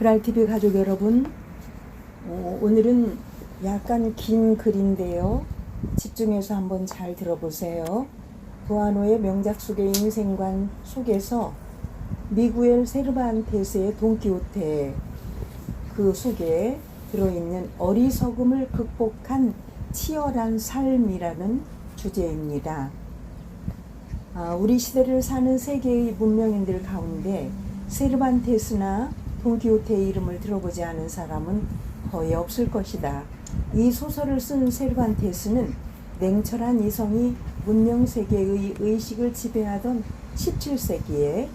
그랄TV 가족 여러분, 오늘은 약간 긴 글인데요. 집중해서 한번 잘 들어보세요. 도아노의 명작 속의 인생관 속에서 미구엘 세르반테스의 돈키호테 그 속에 들어있는 어리석음을 극복한 치열한 삶이라는 주제입니다. 우리 시대를 사는 세계의 문명인들 가운데 세르반테스나 돈키호테의 이름을 들어보지 않은 사람은 거의 없을 것이다. 이 소설을 쓴 세르반테스는 냉철한 이성이 문명세계의 의식을 지배하던 17세기에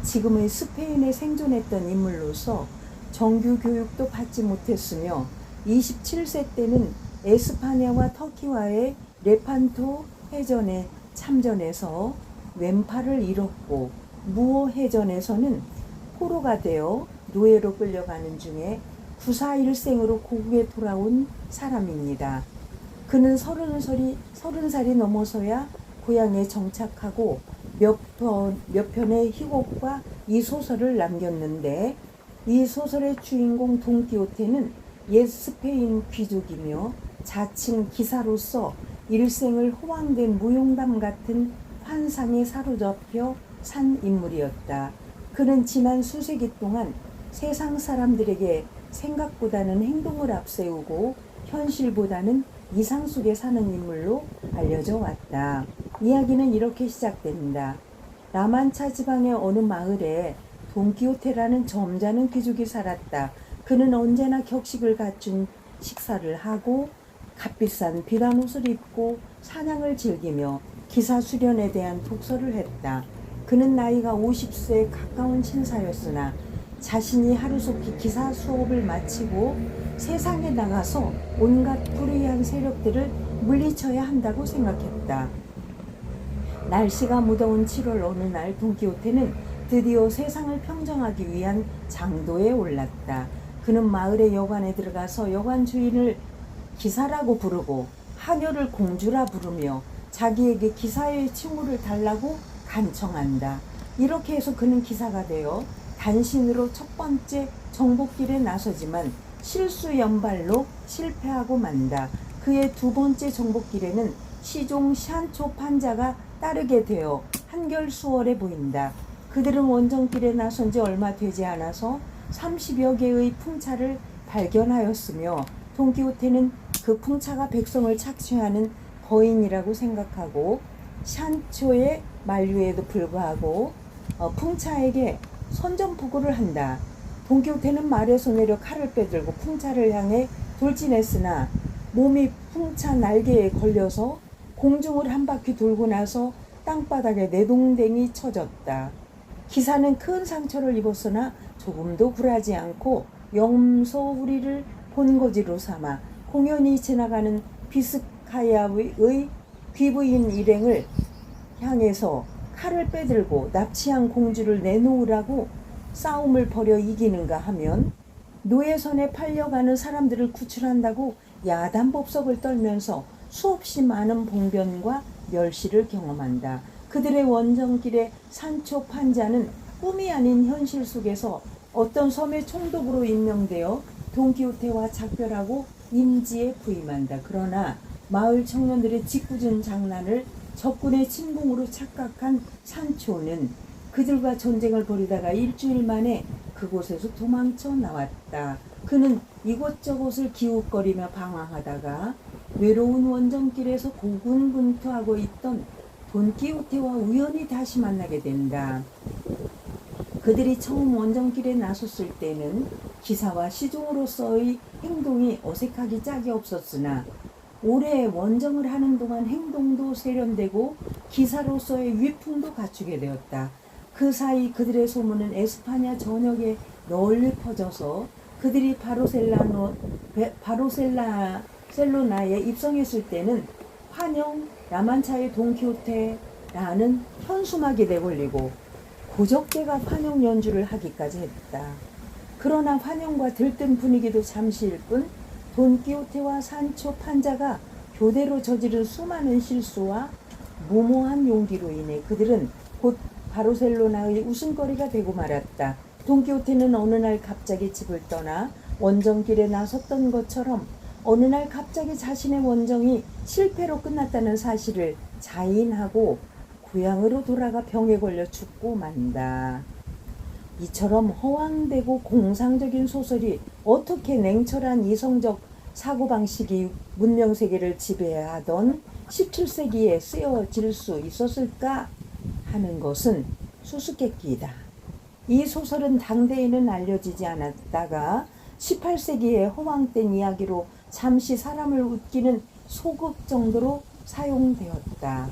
지금의 스페인에 생존했던 인물로서 정규 교육도 받지 못했으며 27세 때는 에스파냐와 터키와의 레판토 해전에 참전해서 왼팔을 잃었고 무오 해전에서는 포로가 되어 노예로 끌려가는 중에 구사일생으로 고국에 돌아온 사람입니다. 그는 30살이 넘어서야 고향에 정착하고 몇 편의 희곡과 이 소설을 남겼는데, 이 소설의 주인공 돈키호테는 옛 스페인 귀족이며 자칭 기사로서 일생을 호황된 무용담 같은 환상에 사로잡혀 산 인물이었다. 그는 지난 수세기 동안 세상 사람들에게 생각보다는 행동을 앞세우고 현실보다는 이상 속에 사는 인물로 알려져 왔다. 이야기는 이렇게 시작된다. 라만차 지방의 어느 마을에 돈키호테라는 점잖은 귀족이 살았다. 그는 언제나 격식을 갖춘 식사를 하고 값비싼 비단 옷을 입고 사냥을 즐기며 기사 수련에 대한 독서를 했다. 그는 나이가 50세에 가까운 신사였으나 자신이 하루속히 기사 수업을 마치고 세상에 나가서 온갖 불의한 세력들을 물리쳐야 한다고 생각했다. 날씨가 무더운 7월 어느 날 돈키호테는 드디어 세상을 평정하기 위한 장도에 올랐다. 그는 마을의 여관에 들어가서 여관 주인을 기사라고 부르고 하녀를 공주라 부르며 자기에게 기사의 칭호를 달라고 간청한다. 이렇게 해서 그는 기사가 되어 단신으로 첫 번째 정복길에 나서지만 실수 연발로 실패하고 만다. 그의 두 번째 정복길에는 시종 샨초 판자가 따르게 되어 한결 수월해 보인다. 그들은 원정길에 나선 지 얼마 되지 않아서 30여 개의 풍차를 발견하였으며 돈키호테는 그 풍차가 백성을 착취하는 거인이라고 생각하고 샨초의 만류에도 불구하고 풍차에게 선전포고를 한다. 돈키호테는 말에서 내려 칼을 빼들고 풍차를 향해 돌진했으나 몸이 풍차 날개에 걸려서 공중을 한 바퀴 돌고 나서 땅바닥에 내동댕이 쳐졌다. 기사는 큰 상처를 입었으나 조금도 굴하지 않고 염소우리를 본거지로 삼아 공연히 지나가는 비스카야의 귀부인 일행을 향해서 칼을 빼들고 납치한 공주를 내놓으라고 싸움을 벌여 이기는가 하면 노예선에 팔려가는 사람들을 구출한다고 야단법석을 떨면서 수없이 많은 봉변과 멸시를 경험한다. 그들의 원정길의 산초 판자는 꿈이 아닌 현실 속에서 어떤 섬의 총독으로 임명되어 돈키호테와 작별하고 임지에 부임한다. 그러나 마을 청년들의 짓궂은 장난을 적군의 침공으로 착각한 산초는 그들과 전쟁을 벌이다가 일주일 만에 그곳에서 도망쳐 나왔다. 그는 이곳저곳을 기웃거리며 방황하다가 외로운 원정길에서 고군분투하고 있던 돈키호테와 우연히 다시 만나게 된다. 그들이 처음 원정길에 나섰을 때는 기사와 시종으로서의 행동이 어색하기 짝이 없었으나 오래 원정을 하는 동안 행동도 세련되고 기사로서의 위풍도 갖추게 되었다. 그 사이 그들의 소문은 에스파냐 전역에 널리 퍼져서 그들이 바르셀로나에 입성했을 때는 환영 라만차의 돈키호테라는 현수막이 내걸리고 고적대가 환영 연주를 하기까지 했다. 그러나 환영과 들뜬 분위기도 잠시일 뿐 돈키호테와 산초 판자가 교대로 저지른 수많은 실수와 무모한 용기로 인해 그들은 곧 바르셀로나의 웃음거리가 되고 말았다. 돈키호테는 어느 날 갑자기 집을 떠나 원정길에 나섰던 것처럼 어느 날 갑자기 자신의 원정이 실패로 끝났다는 사실을 자인하고 고향으로 돌아가 병에 걸려 죽고 만다. 이처럼 허황되고 공상적인 소설이 어떻게 냉철한 이성적 사고방식이 문명세계를 지배하던 17세기에 쓰여질 수 있었을까 하는 것은 수수께끼이다. 이 소설은 당대에는 알려지지 않았다가 18세기에 허황된 이야기로 잠시 사람을 웃기는 소극 정도로 사용되었다.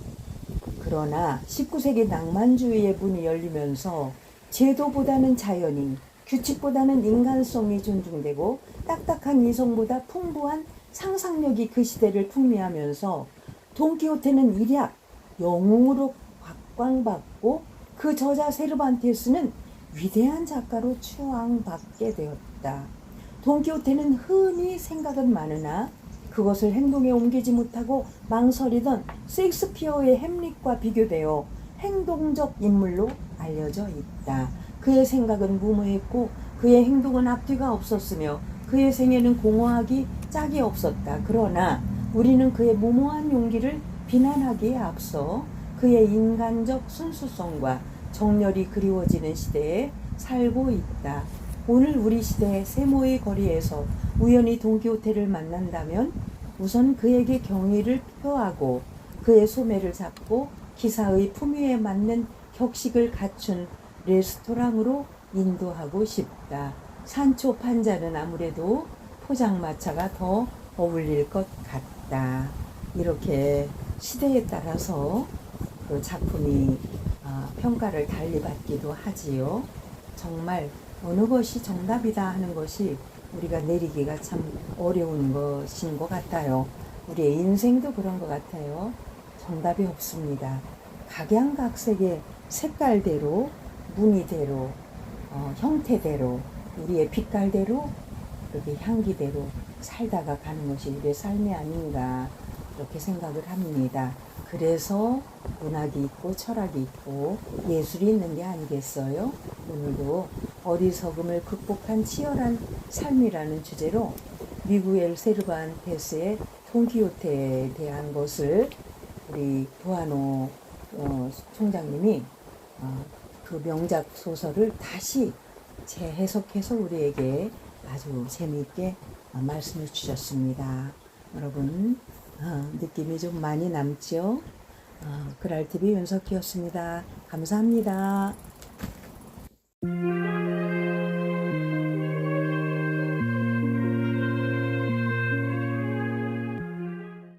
그러나 19세기 낭만주의의 문이 열리면서 제도보다는 자연이, 규칙보다는 인간성이 존중되고 딱딱한 이성보다 풍부한 상상력이 그 시대를 풍미하면서 돈키호테는 일약 영웅으로 각광받고 그 저자 세르반테스는 위대한 작가로 추앙받게 되었다. 돈키호테는 흔히 생각은 많으나 그것을 행동에 옮기지 못하고 망설이던 셰익스피어의 햄릿과 비교되어 행동적 인물로 알려져 있다. 그의 생각은 무모했고 그의 행동은 앞뒤가 없었으며 그의 생애는 공허하기 짝이 없었다. 그러나 우리는 그의 무모한 용기를 비난하기에 앞서 그의 인간적 순수성과 정열이 그리워지는 시대에 살고 있다. 오늘 우리 시대의 세모의 거리에서 우연히 돈키호테를 만난다면 우선 그에게 경의를 표하고 그의 소매를 잡고 기사의 품위에 맞는 격식을 갖춘 레스토랑으로 인도하고 싶다. 산초 판자는 아무래도 포장마차가 더 어울릴 것 같다. 이렇게 시대에 따라서 그 작품이 평가를 달리 받기도 하지요. 정말 어느 것이 정답이다 하는 것이 우리가 내리기가 참 어려운 것인 것 같아요. 우리의 인생도 그런 것 같아요. 정답이 없습니다. 각양각색의 색깔대로, 무늬대로, 형태대로, 우리의 빛깔대로, 그렇게 향기대로 살다가 가는 것이 우리의 삶이 아닌가 이렇게 생각을 합니다. 그래서 문학이 있고 철학이 있고 예술이 있는 게 아니겠어요? 오늘도 어리석음을 극복한 치열한 삶이라는 주제로 미구엘 세르반테스의 돈키호테에 대한 것을 우리 보아노 총장님이 그 명작 소설을 다시 재해석해서 우리에게 아주 재미있게 말씀을 주셨습니다. 여러분 느낌이 좀 많이 남죠? 그랄TV 윤석희였습니다. 감사합니다.